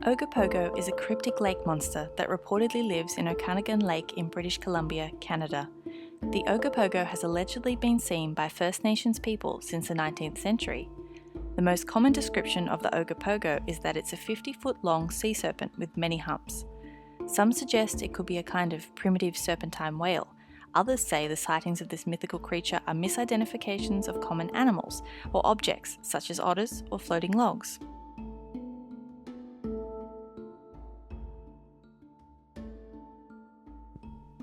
Ogopogo is a cryptic lake monster that reportedly lives in Okanagan Lake in British Columbia, Canada. The Ogopogo has allegedly been seen by First Nations people since the 19th century. The most common description of the Ogopogo is that it's a 50-foot-long sea serpent with many humps. Some suggest it could be a kind of primitive serpentine whale. Others say the sightings of this mythical creature are misidentifications of common animals or objects such as otters or floating logs.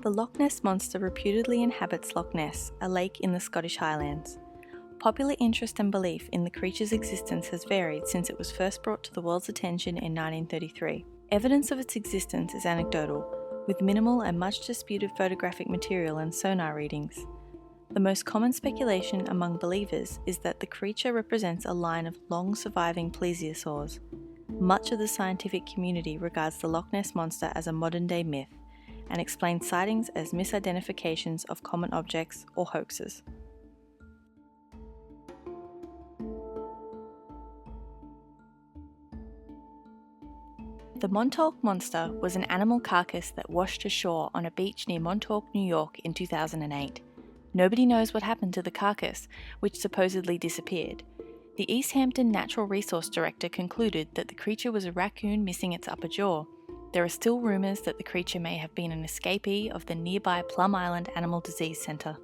The Loch Ness Monster reputedly inhabits Loch Ness, a lake in the Scottish Highlands. Popular interest and belief in the creature's existence has varied since it was first brought to the world's attention in 1933. Evidence of its existence is anecdotal, with minimal and much disputed photographic material and sonar readings. The most common speculation among believers is that the creature represents a line of long surviving plesiosaurs. Much of the scientific community regards the Loch Ness Monster as a modern-day myth, and explains sightings as misidentifications of common objects or hoaxes. The Montauk Monster was an animal carcass that washed ashore on a beach near Montauk, New York in 2008. Nobody knows what happened to the carcass, which supposedly disappeared. The East Hampton Natural Resource Director concluded that the creature was a raccoon missing its upper jaw. There are still rumours that the creature may have been an escapee of the nearby Plum Island Animal Disease Centre.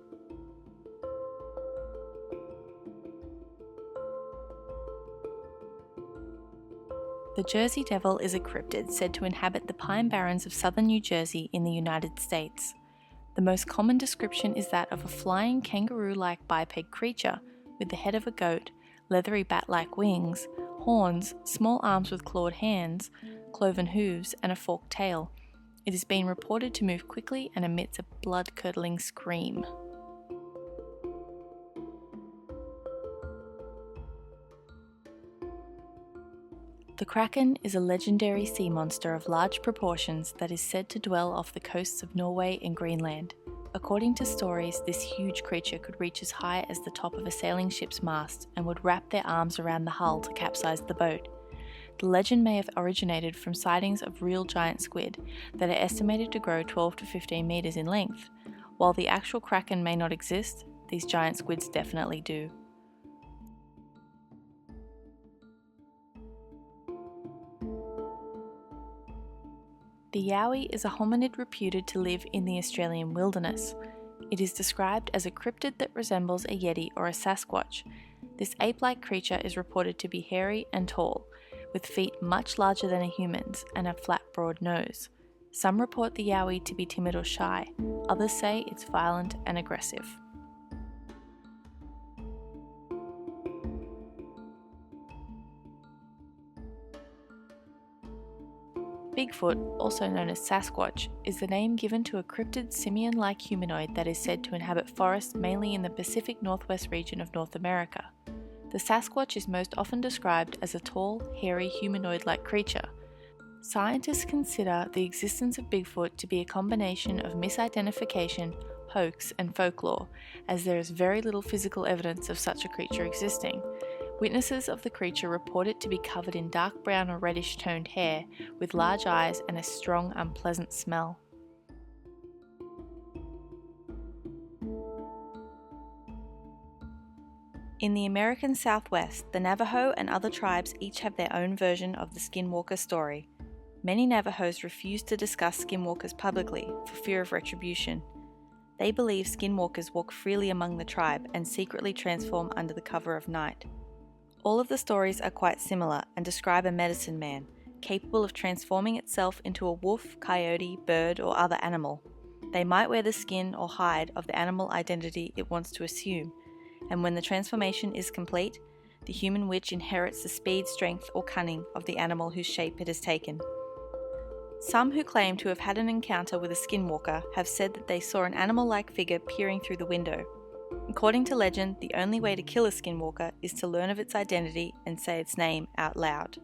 The Jersey Devil is a cryptid said to inhabit the Pine Barrens of southern New Jersey in the United States. The most common description is that of a flying kangaroo-like biped creature with the head of a goat, leathery bat-like wings, horns, small arms with clawed hands, cloven hooves, and a forked tail. It has been reported to move quickly and emits a blood-curdling scream. The Kraken is a legendary sea monster of large proportions that is said to dwell off the coasts of Norway and Greenland. According to stories, this huge creature could reach as high as the top of a sailing ship's mast and would wrap their arms around the hull to capsize the boat. The legend may have originated from sightings of real giant squid that are estimated to grow 12 to 15 metres in length. While the actual kraken may not exist, these giant squids definitely do. The yowie is a hominid reputed to live in the Australian wilderness. It is described as a cryptid that resembles a yeti or a sasquatch. This ape-like creature is reported to be hairy and tall, with feet much larger than a human's and a flat, broad nose. Some report the yowie to be timid or shy. Others say it's violent and aggressive. Bigfoot, also known as Sasquatch, is the name given to a cryptid simian-like humanoid that is said to inhabit forests mainly in the Pacific Northwest region of North America. The Sasquatch is most often described as a tall, hairy, humanoid-like creature. Scientists consider the existence of Bigfoot to be a combination of misidentification, hoax, and folklore, as there is very little physical evidence of such a creature existing. Witnesses of the creature report it to be covered in dark brown or reddish-toned hair, with large eyes and a strong, unpleasant smell. In the American Southwest, the Navajo and other tribes each have their own version of the skinwalker story. Many Navajos refuse to discuss skinwalkers publicly for fear of retribution. They believe skinwalkers walk freely among the tribe and secretly transform under the cover of night. All of the stories are quite similar and describe a medicine man, capable of transforming itself into a wolf, coyote, bird, or other animal. They might wear the skin or hide of the animal identity it wants to assume, and when the transformation is complete, the human witch inherits the speed, strength, or cunning of the animal whose shape it has taken. Some who claim to have had an encounter with a skinwalker have said that they saw an animal-like figure peering through the window. According to legend, the only way to kill a skinwalker is to learn of its identity and say its name out loud.